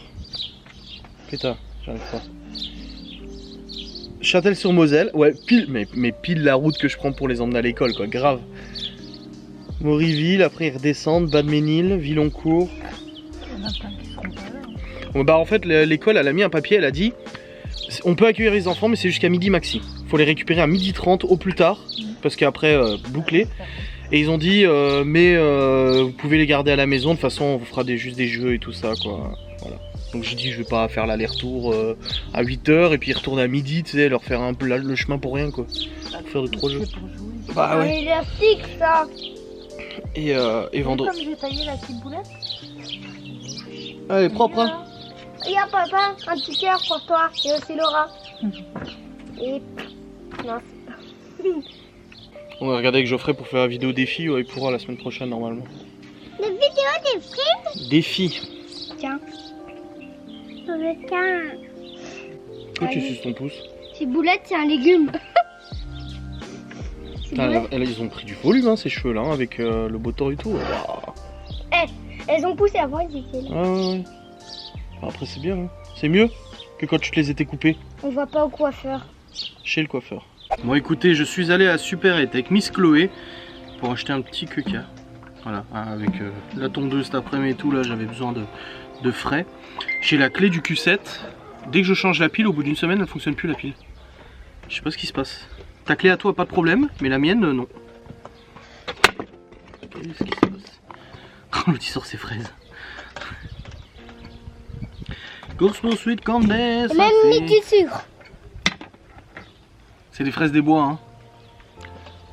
Putain, j'arrive pas. Châtel-sur-Moselle, ouais, pile, mais pile la route que je prends pour les emmener à l'école, quoi, grave. Moriville, après ils redescendent, Badménil, Villoncourt. Il y en a plein qui seront pas là. Bon, bah en fait, l'école, elle a mis un papier, elle a dit on peut accueillir les enfants, mais c'est jusqu'à midi maxi. Faut les récupérer à 12h30 au plus tard, parce qu'après, bouclé. Et ils ont dit, vous pouvez les garder à la maison, de toute façon, on vous fera juste des jeux et tout ça, quoi. Voilà. Donc j'ai dit, je vais pas faire l'aller-retour à 8h et puis retourner à midi, tu sais, leur faire un peu le chemin pour rien, quoi. Faire de trop jeux. Bah Ah, ouais. élastique, ça. Et vendredi. Comme j'ai taillé la petite boulette. Elle est propre, hein. Regarde, papa, un petit cœur pour toi. Et aussi Laura. Et... Non, On va regarder avec Geoffrey pour faire la vidéo défi, ouais, il pourra la semaine prochaine, normalement. la vidéo des frites. Défi. Tiens. Tiens. Pourquoi tu suces ton pouce? C'est boulette, c'est un légume. Putain, ils ont pris du volume, hein, ces cheveux-là, hein, avec le beau temps et tout. Waouh. Elles ont poussé avant, ils étaient là. Ouais. Après, c'est bien, hein. C'est mieux que quand tu te les étais coupés On va pas au coiffeur. chez le coiffeur. Bon, écoutez, je suis allé à Super Ete avec Miss Chloé pour acheter un petit queca. Voilà, avec la tondeuse cet après-midi et tout, là, j'avais besoin de frais. J'ai la clé du Q7. Dès que je change la pile, au bout d'une semaine, elle fonctionne plus la pile. Je sais pas ce qui se passe. Ta clé à toi, pas de problème, mais la mienne, non. Qu'est-ce qui se passe? L'autre il sort ses fraises. Course poursuite comme des... Même mis du sucre. C'est des fraises des bois, hein.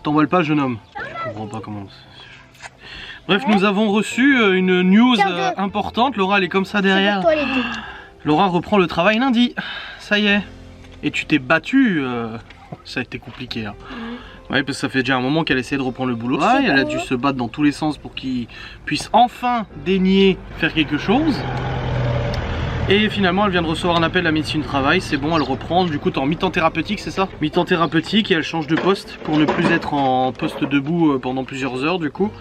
T'emballes pas, jeune homme. Je comprends pas comment... Bref, nous avons reçu une news importante. Laura, elle est comme ça derrière. Toi, les deux. Laura reprend le travail lundi. Ça y est. Et tu t'es battue. Ça a été compliqué. Hein. Ouais, parce que ça fait déjà un moment qu'elle essaie de reprendre le boulot. Ouais, elle a dû se battre dans tous les sens pour qu'il puisse enfin daigner faire quelque chose. Et finalement, elle vient de recevoir un appel de la médecine du travail. C'est bon, elle reprend. Du coup, t'es en mi-temps thérapeutique, c'est ça? Mi-temps thérapeutique et elle change de poste pour ne plus être en poste debout pendant plusieurs heures, du coup.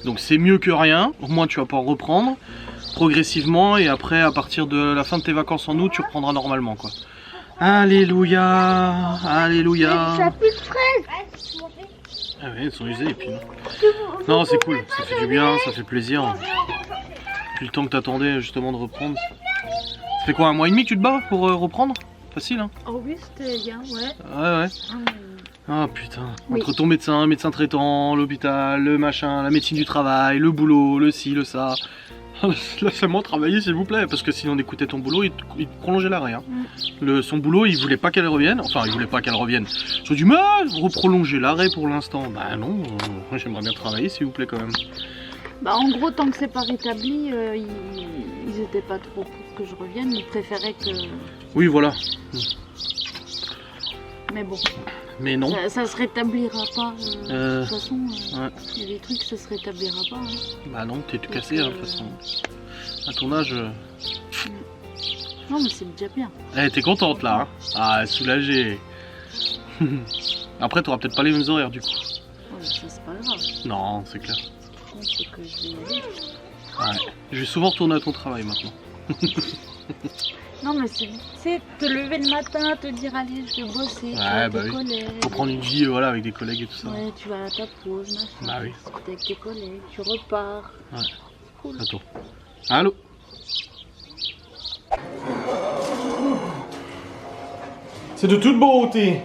Donc c'est mieux que rien. Au moins, tu vas pouvoir reprendre progressivement. Et après, à partir de la fin de tes vacances en août, tu reprendras normalement, quoi. Alléluia, alléluia. Ça a plus de fraises. Ah ouais, elles sont usées et puis... Non, c'est cool, ça fait du bien, ça fait plaisir. Depuis le temps que t'attendais justement de reprendre. Ça fait quoi, 1 mois et demi que tu te bats pour reprendre? Facile, hein? Oh oui, c'était bien, ouais. Ouais. Ah putain, entre ton médecin traitant, l'hôpital, le machin, la médecine du travail, le boulot, le ci, le ça. Laisse-moi travailler s'il vous plaît, parce que si on écoutait ton boulot, il te prolongeait l'arrêt. Hein. Son boulot, il voulait pas qu'elle revienne. Enfin, il voulait pas qu'elle revienne. Je lui ai dit, mais reprolonger l'arrêt pour l'instant. Bah non, j'aimerais bien travailler s'il vous plaît quand même. Bah en gros, tant que c'est pas rétabli, ils étaient pas trop pour que je revienne. Ils préféraient que... Oui, voilà. Mais bon. Mais non. Ça se rétablira pas. De toute façon, ouais. Il y a des trucs, ça se rétablira pas. Hein. Bah non, t'es tout cassé, hein, de toute façon. À ton âge... Non, mais c'est déjà bien. Eh, t'es contente là, hein? Ah, soulagée. Après, t'auras peut-être pas les mêmes horaires du coup. Ouais, ça c'est pas grave. Non, c'est clair. Par contre, c'est que je vais y aller. Ouais. Je vais souvent retourner à ton travail maintenant. Non, mais c'est te lever le matin, te dire allez, je vais bosser, tu vas bah avec tes oui. collègues. Faut prendre une vie voilà, avec des collègues et tout ça. Ouais, tu vas à ta pause, machin. Bah oui. T'es avec tes collègues, tu repars. Ouais. Cool. Attends. Allô? C'est de toute beauté.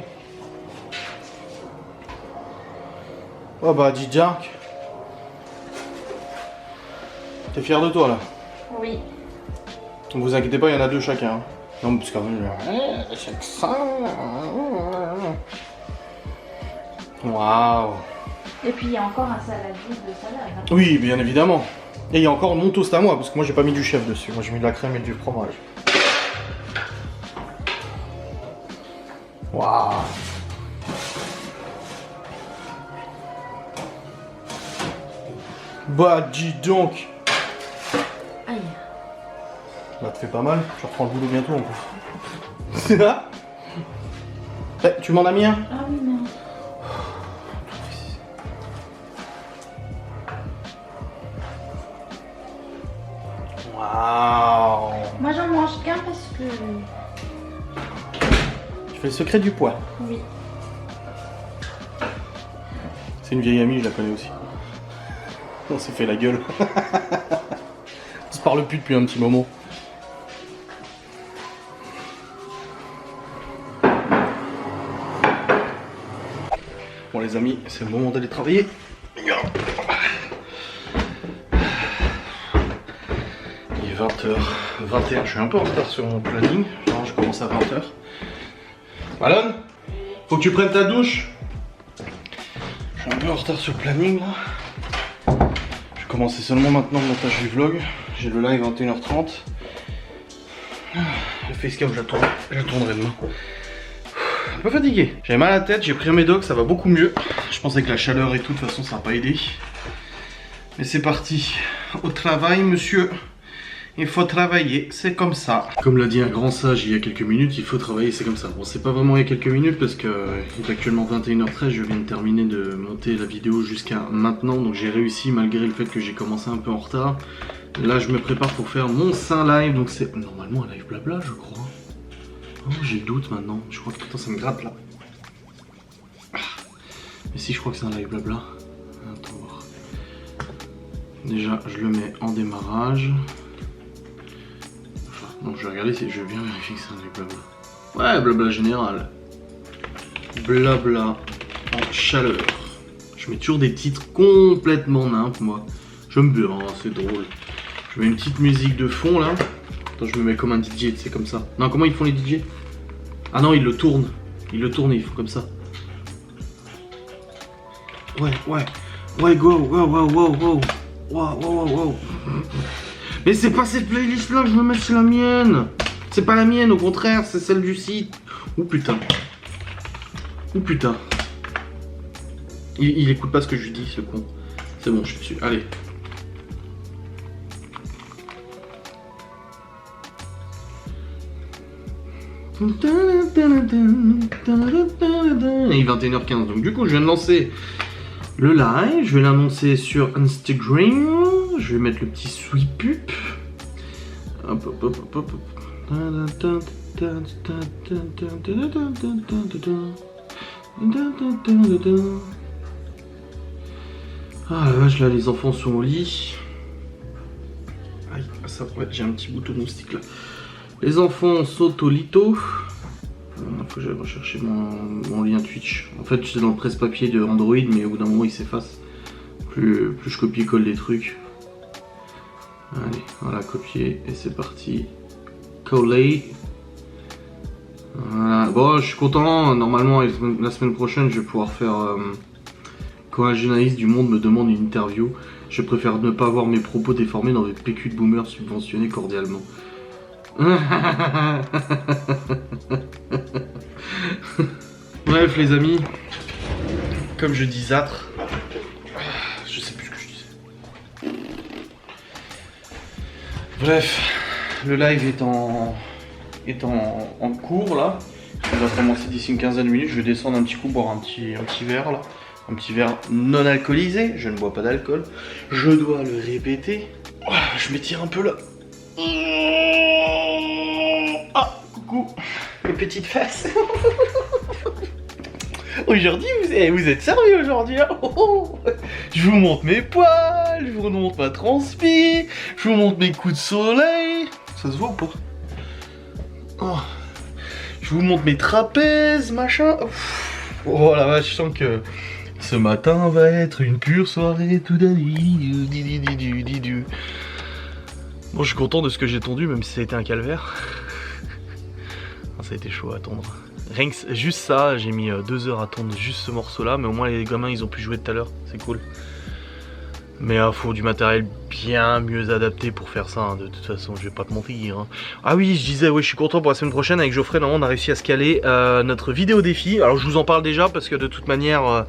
Oh bah dis Jack. T'es fier de toi là? Oui. Donc vous inquiétez pas, il y en a 2 chacun. Non, parce quand même. Chaque ça. Waouh. Et puis il y a encore un saladier de salade. Oui, bien évidemment. Et il y a encore mon toast à moi, parce que moi j'ai pas mis du chef dessus. Moi j'ai mis de la crème et du fromage. Waouh. Bah dis donc. Aïe. Bah te fais pas mal, je reprends le boulot bientôt en plus. C'est ça? Tu m'en as mis un? Ah oui, non. Waouh. Moi j'en mange qu'un parce que... Tu fais le secret du poids. Oui. C'est une vieille amie, je la connais aussi. On s'est fait la gueule. On se parle plus depuis un petit moment. Bon les amis, c'est le moment d'aller travailler. Il est 20h21, je suis un peu en retard sur mon planning. Genre, je commence à 20h. Malone, faut que tu prennes ta douche. Je suis un peu en retard sur le planning là. Je vais commencer seulement maintenant le montage du vlog. J'ai le live 21h30. Le facecam, je la tournerai demain. Un peu fatigué. J'avais mal à la tête, j'ai pris un médoc, ça va beaucoup mieux. Je pensais que la chaleur et tout, de toute façon, ça n'a pas aidé. Mais c'est parti. Au travail, monsieur. Il faut travailler, c'est comme ça. Comme l'a dit un grand sage il y a quelques minutes, il faut travailler, c'est comme ça. Bon, c'est pas vraiment il y a quelques minutes parce que il est actuellement 21h13, je viens de terminer de monter la vidéo jusqu'à maintenant. Donc j'ai réussi malgré le fait que j'ai commencé un peu en retard. Là, je me prépare pour faire mon Saint live. Donc c'est normalement un live blabla, je crois. Oh, j'ai le doute maintenant. Je crois que attends, ça me gratte là. Mais si, je crois que c'est un live blabla. Attends voir. Déjà, je le mets en démarrage. Donc je vais regarder si je vais bien vérifier que c'est un live blabla. Ouais, blabla général. Blabla en chaleur. Je mets toujours des titres complètement nimp, moi. J'aime bien, c'est drôle. Je mets une petite musique de fond là. Attends, je me mets comme un DJ, c'est comme ça. Non, comment ils font les DJ? Ah non, ils le tournent. Ils le tournent et ils font comme ça. Ouais, go, wow. Wow. Mais c'est pas cette playlist là que je veux mettre, c'est la mienne. C'est pas la mienne, au contraire, c'est celle du site. Oh putain. Il écoute pas ce que je lui dis, ce con. C'est bon, je suis dessus. Allez. Et 21h15, donc du coup je viens de lancer le live, je vais l'annoncer sur Instagram, je vais mettre le petit sweep up. Ah la vache, là les enfants sont au lit. Aïe, ça ouais, j'ai un petit bouton de moustique là. Les enfants sautent au lito. Faut que j'aille rechercher mon lien Twitch. En fait, c'est dans le presse-papier de Android, mais au bout d'un moment, il s'efface. Plus je copie-colle des trucs. Allez, voilà, copier, et c'est parti. Coller. Voilà. Bon, je suis content. Normalement, la semaine prochaine, je vais pouvoir faire... quand un journaliste du Monde me demande une interview, je préfère ne pas avoir mes propos déformés dans des PQ de boomers subventionnés cordialement. Bref les amis, comme je disâtre, je sais plus ce que je disais. Bref, le live est en cours là. Il va commencer d'ici une quinzaine de minutes. Je vais descendre un petit coup, boire un petit verre là. Un petit verre non alcoolisé. Je ne bois pas d'alcool. Je dois le répéter. Je m'étire un peu là. Ah, coucou les petites fesses. Aujourd'hui, vous êtes servis aujourd'hui. Hein. Je vous montre mes poils, je vous montre ma transpi, je vous montre mes coups de soleil. Ça se voit ou pas? Oh. Je vous montre mes trapèzes, machin. Oh la vache, je sens que Ce matin va être une pure soirée tout d'avis. Bon, je suis content de ce que j'ai tondu, même si ça a été un calvaire. Ça a été chaud à tondre. Rien que juste ça, j'ai mis 2 heures à tondre juste ce morceau là, mais au moins les gamins ils ont pu jouer tout à l'heure, c'est cool. Mais il faut du matériel bien mieux adapté pour faire ça, hein. De toute façon je vais pas te mentir, hein. Ah oui, je disais, oui, je suis content pour la semaine prochaine avec Geoffrey, là, on a réussi à se caler notre vidéo défi. Alors je vous en parle déjà parce que de toute manière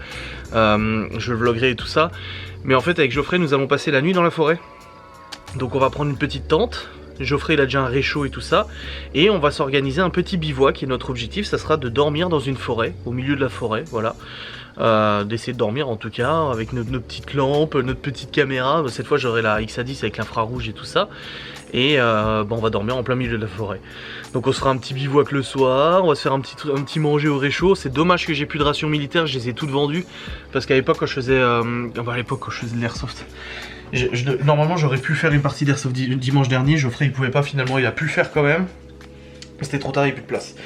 je le vloggerai et tout ça. Mais en fait avec Geoffrey nous allons passer la nuit dans la forêt. Donc on va prendre une petite tente. Geoffrey il a déjà un réchaud et tout ça. Et on va s'organiser un petit bivouac et notre objectif ça sera de dormir dans une forêt, au milieu de la forêt, voilà. D'essayer de dormir en tout cas avec nos petites lampes, notre petite caméra. Cette fois j'aurai la X-A10 avec l'infrarouge et tout ça. Et on va dormir en plein milieu de la forêt. Donc on se fera un petit bivouac le soir, on va se faire un petit manger au réchaud. C'est dommage que j'ai plus de rations militaires, je les ai toutes vendues. Parce qu'à l'époque quand je faisais de l'airsoft, normalement j'aurais pu faire une partie d'airsoft dimanche dernier. Geoffrey il pouvait pas, finalement il a pu le faire quand même. C'était trop tard, il n'y a plus de place.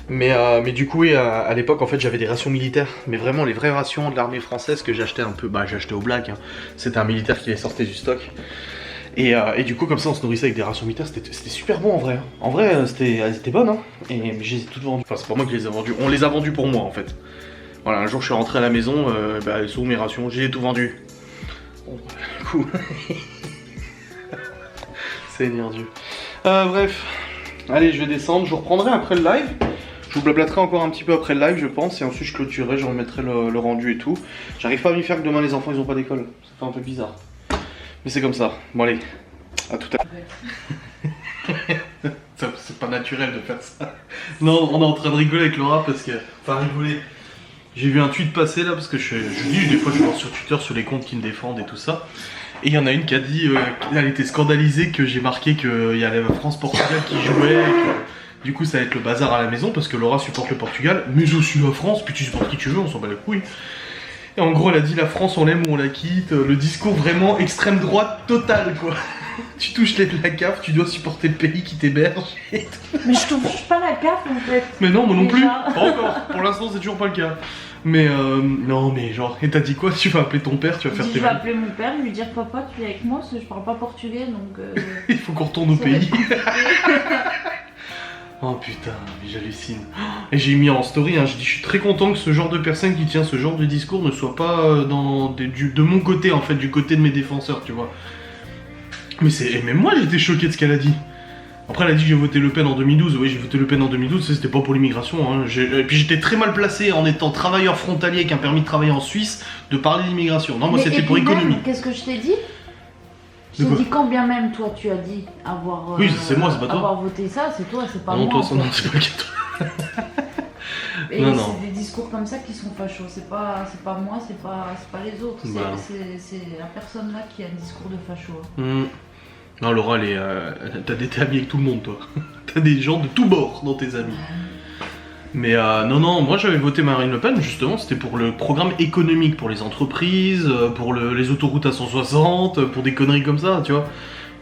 Mais du coup, oui, à l'époque, en fait, j'avais des rations militaires. Mais vraiment, les vraies rations de l'armée française que j'achetais un peu... Bah, j'achetais au black, hein. C'était un militaire qui les sortait du stock. Et du coup, comme ça, on se nourrissait avec des rations militaires. C'était super bon, en vrai. En vrai, elles étaient bonnes, hein. Mais je les ai toutes vendues. Enfin, c'est pas moi qui les ai vendues. On les a vendues pour moi, en fait. Voilà, un jour, je suis rentré à la maison. Elles sont où mes rations? J'ai tout vendu. Bon, du coup... Seigneur Dieu. Bref. Allez, je vais descendre. Je vous reprendrai après le live. Je vous blablaterai encore un petit peu après le live, je pense, et ensuite je clôturerai, je remettrai le rendu et tout. J'arrive pas à m'y faire que demain les enfants ils ont pas d'école, ça fait un peu bizarre. Mais c'est comme ça. Bon allez, à tout à l'heure. C'est pas naturel de faire ça. Non, on est en train de rigoler avec Laura parce que... Enfin rigoler. J'ai vu un tweet passer là parce que je dis des fois je vais voir sur Twitter sur les comptes qui me défendent et tout ça. Et il y en a une qui a dit qu'elle était scandalisée que j'ai marqué qu'il y a la France-Portugal qui jouait. Du coup ça va être le bazar à la maison parce que Laura supporte le Portugal, mais je suis la France, puis tu supportes qui tu veux, on s'en bat les couilles. Et en gros elle a dit la France on l'aime ou on la quitte, le discours vraiment extrême droite totale quoi. Tu touches la CAF, tu dois supporter le pays qui t'héberge et tout. Mais je touche pas la CAF en fait. Mais non, moi non Déjà. plus, pas encore, pour l'instant c'est toujours pas le cas. Mais non mais genre, et t'as dit quoi? Tu vas appeler ton père, tu vas faire tes... Je vais appeler mon père, lui dire papa tu es avec moi parce que je parle pas portugais donc... Il faut qu'on retourne au ça va être pays. Oh putain, mais j'hallucine. Et j'ai mis en story, hein, je dis je suis très content que ce genre de personne qui tient ce genre de discours ne soit pas de mon côté en fait, du côté de mes défenseurs, tu vois. Mais et même moi j'étais choqué de ce qu'elle a dit. Après elle a dit que j'ai voté Le Pen en 2012, oui j'ai voté Le Pen en 2012, c'était pas pour l'immigration, hein. Et puis j'étais très mal placé en étant travailleur frontalier avec un permis de travailler en Suisse de parler d'immigration. Non, moi c'était pour économie. Qu'est-ce que je t'ai dit? Je t'ai dit quand bien même toi tu as dit avoir, oui, c'est moi, c'est pas toi. avoir voté ça, c'est toi, c'est pas non, moi. toi, ça, non, c'est pas le cas. Et Non, c'est des discours comme ça qui sont fachos, c'est pas moi, c'est pas les autres, Bah. c'est la personne là qui a un discours de facho. Non, Laura, t'as des amis avec tout le monde, toi. T'as des gens de tous bords dans tes amis. Mais non, moi j'avais voté Marine Le Pen, justement, c'était pour le programme économique, pour les entreprises, pour les autoroutes à 160, pour des conneries comme ça, tu vois.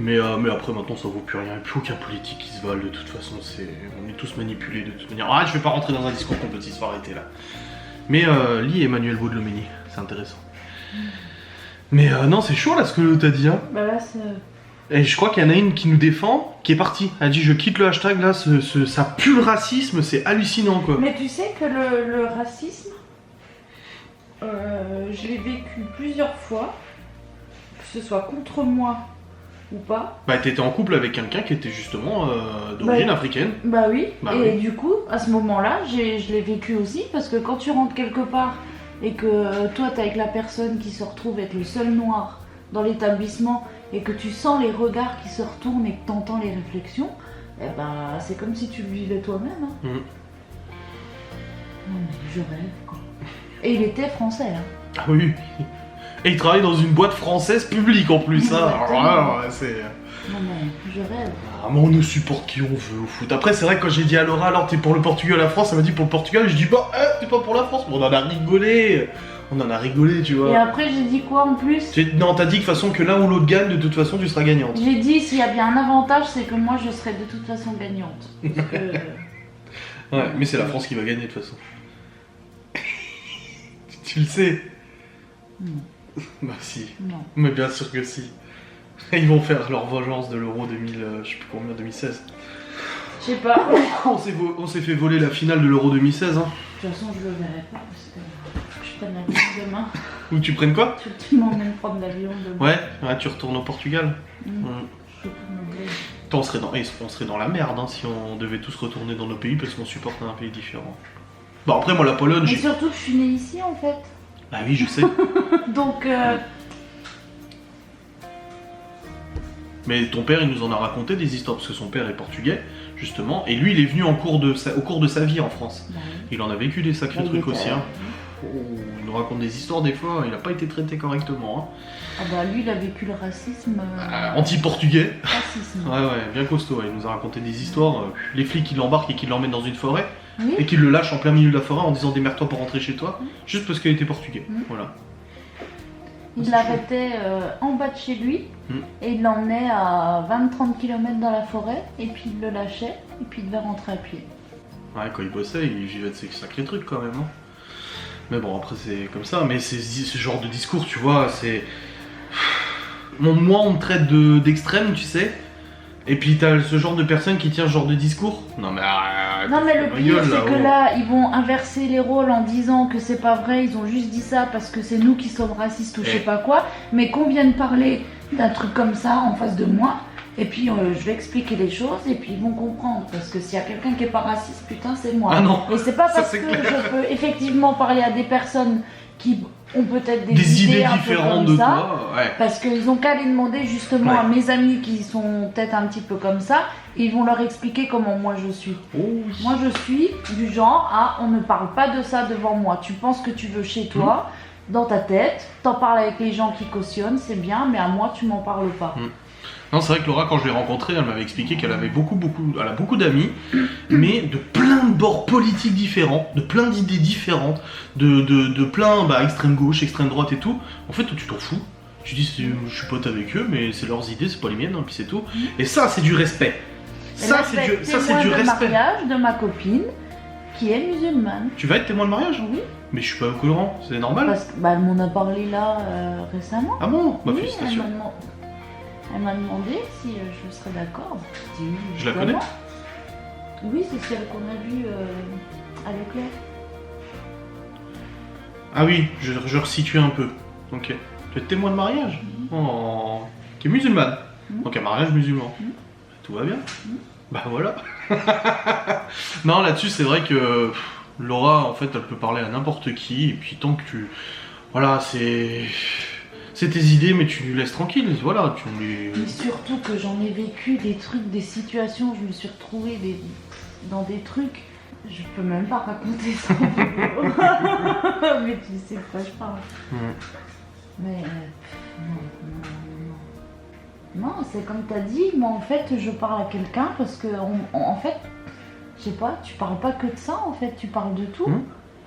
Mais après, maintenant, ça vaut plus rien, il n'y a plus aucun politique qui se vole, de toute façon, on est tous manipulés de toute manière. Ah, je vais pas rentrer dans un discours complotiste, faut arrêter là. Mais lis Emmanuel Baudelomeni, c'est intéressant. Mais non, c'est chaud là ce que t'as dit, hein. Bah là, c'est... Et je crois qu'il y en a une qui nous défend, qui est partie. Elle dit je quitte le hashtag là, ça pue le racisme, c'est hallucinant quoi. Mais tu sais que le racisme, je l'ai vécu plusieurs fois, que ce soit contre moi ou pas. Bah t'étais en couple avec quelqu'un qui était justement d'origine africaine. Bah oui, Bah et oui. du coup, à ce moment-là, je l'ai vécu aussi, parce que quand tu rentres quelque part et que toi t'es avec la personne qui se retrouve être le seul noir dans l'établissement, et que tu sens les regards qui se retournent et que tu entends les réflexions, eh ben, c'est comme si tu le vivais toi-même. Hein. Non mais je rêve quoi. Et il était français. Hein. Ah oui. Et il travaille dans une boîte française publique en plus, ça. Alors, c'est... Non mais je rêve. Ah mais on ne supporte qui on veut au foot. Après c'est vrai que quand j'ai dit à Laura alors t'es pour le Portugal, la France, elle m'a dit pour le Portugal, je dis bah t'es pas pour la France, mais on en a rigolé. On en a rigolé, tu vois. Et après j'ai dit quoi en plus? Non, t'as dit que de toute façon que l'un ou l'autre gagne, de toute façon tu seras gagnante. J'ai dit s'il y a bien un avantage, c'est que moi je serai de toute façon gagnante. Parce que... Ouais, mais c'est la France qui va gagner de toute façon. Tu le sais. Non. Bah si. Non. Mais bien sûr que si. Ils vont faire leur vengeance de l'Euro 2000, je sais plus combien, 2016. Je sais pas. On s'est fait voler la finale de l'Euro 2016. Hein. De toute façon, je le verrai pas parce que faut que je prenne l'avion demain. Ou tu prennes quoi? Tu m'emmènes prendre l'avion demain. Ouais, tu retournes au Portugal. Je retourne au bled. On serait dans la merde hein, si on devait tous retourner dans nos pays parce qu'on supporte un pays différent. Bon après moi la Pologne Mais surtout que je suis née ici en fait. Bah oui je sais. Donc Mais ton père il nous en a raconté des histoires parce que son père est portugais justement et lui il est venu au cours de sa vie en France. bah, oui. Il en a vécu des sacrés Bah, trucs aussi hein. oui. Oh, il nous raconte des histoires des fois, il a pas été traité correctement hein. Ah bah lui il a vécu le racisme. Anti-portugais. Racisme. Ouais bien costaud, il nous a raconté des histoires, les flics qui l'embarquent et qui l'emmènent dans une forêt Oui. et qui le lâchent en plein milieu de la forêt en disant démerde-toi pour rentrer chez toi, juste parce qu'il était portugais. Voilà. Il l'arrêtait en bas de chez lui et il l'emmenait à 20-30 km dans la forêt et puis il le lâchait et puis il devait rentrer à pied. Ouais, quand il bossait, il vivait de ces sacrés trucs quand même. Hein. Mais bon, après c'est comme ça. Mais c'est ce genre de discours, tu vois, c'est... Moi, on me traite d'extrême, tu sais. Et puis t'as ce genre de personne qui tient ce genre de discours. Non mais... Non mais le pire c'est que là ils vont inverser les rôles en disant que c'est pas vrai, ils ont juste dit ça parce que c'est nous qui sommes racistes ou je sais pas quoi, mais qu'on vienne parler d'un truc comme ça en face de moi, et puis je vais expliquer les choses et puis ils vont comprendre, parce que s'il y a quelqu'un qui est pas raciste, putain c'est moi. Ah non. Et c'est pas Ça, parce c'est que clair. je peux effectivement parler à des personnes qui ont peut-être des idées un peu différentes comme de ça, toi, ouais. parce qu'ils ont qu'à les demander justement Ouais. à mes amis qui sont peut-être un petit peu comme ça, et ils vont leur expliquer comment moi je suis. Oh oui. Moi je suis du genre à on ne parle pas de ça devant moi. Tu penses que tu veux chez toi, dans ta tête, t'en parles avec les gens qui cautionnent, c'est bien, mais à moi tu m'en parles pas. Non, c'est vrai que Laura, quand je l'ai rencontrée, elle m'avait expliqué qu'elle avait elle a beaucoup d'amis, mais de plein de bords politiques différents, de plein d'idées différentes, de plein, extrême gauche, extrême droite et tout. En fait, toi, tu t'en fous. Tu dis, je suis pote avec eux, mais c'est leurs idées, c'est pas les miennes, hein, puis c'est tout. Et ça, c'est du respect. Ça, c'est du respect. Mariage de ma copine qui est musulmane. Tu vas être témoin de mariage? Oui. Mais je suis pas au courant, c'est normal. Parce que elle m'en a parlé là récemment. Ah bon? Bah Oui, félicitations. elle m'a demandé si je serais d'accord. J'ai dit oui. Je la connais? Oui, c'est celle qu'on a vue à Leclerc. Ah oui, je resitue un peu. Ok. Tu es témoin de mariage? Oh. Qui est musulmane. Donc un mariage musulman. Tout va bien. Bah voilà. Non, là-dessus, c'est vrai que Laura, en fait, elle peut parler à n'importe qui. Et puis tant que tu... Voilà, c'est tes idées, mais tu lui laisses tranquille. Voilà, tu lui... Mais surtout que j'en ai vécu des trucs, des situations, je me suis retrouvée dans des trucs. Je peux même pas raconter ça. Mais tu sais de quoi je parle. Mais non, c'est comme t'as dit, moi en fait je parle à quelqu'un parce que en fait, je sais pas, tu parles pas que de ça en fait, tu parles de tout.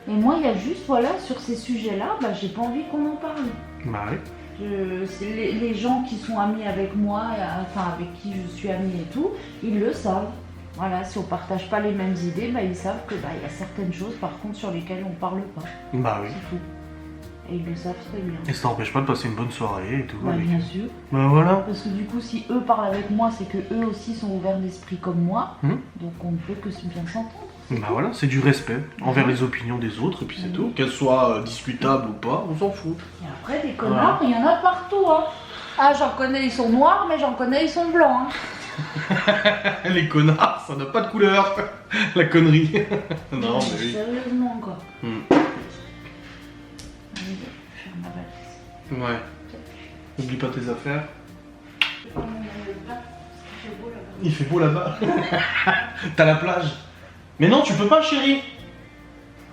Et moi il y a juste, voilà, sur ces sujets-là, j'ai pas envie qu'on en parle. Bah oui. C'est les gens qui sont amis avec moi, enfin avec qui je suis amie et tout, ils le savent. Voilà, si on partage pas les mêmes idées, ils savent que y a certaines choses par contre sur lesquelles on parle pas. Bah oui. C'est tout. Et ils le savent très bien. Et ça t'empêche pas de passer une bonne soirée et tout. avec Bien eux. sûr. Bah voilà. Parce que du coup, si eux parlent avec moi, c'est que eux aussi sont ouverts d'esprit comme moi. Donc on ne peut que bien s'entendre. Bah voilà, c'est du respect envers les opinions des autres, et puis c'est tout. Qu'elles soient discutables ou pas, on s'en fout. Et après, des connards, il y en a partout. Hein. Ah, j'en connais, ils sont noirs, mais j'en connais, ils sont blancs. Hein. Les connards, ça n'a pas de couleur. La connerie. Non, mais oui. Sérieusement, quoi. Allez, je ferme ma valise. Ouais. N'oublie pas tes affaires. Il fait beau là-bas. T'as la plage. Mais non, tu peux pas, chérie.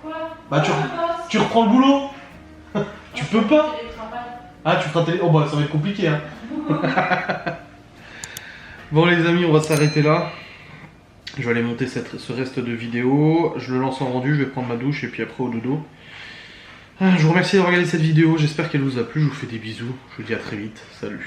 Quoi? Bah tu reprends le boulot. Tu peux pas. Ah, tu feras télé. Oh bah ça va être compliqué. Hein. Bon les amis, on va s'arrêter là. Je vais aller monter ce reste de vidéo. Je le lance en rendu, je vais prendre ma douche et puis après au dodo. Je vous remercie d'avoir regardé cette vidéo. J'espère qu'elle vous a plu. Je vous fais des bisous. Je vous dis à très vite. Salut.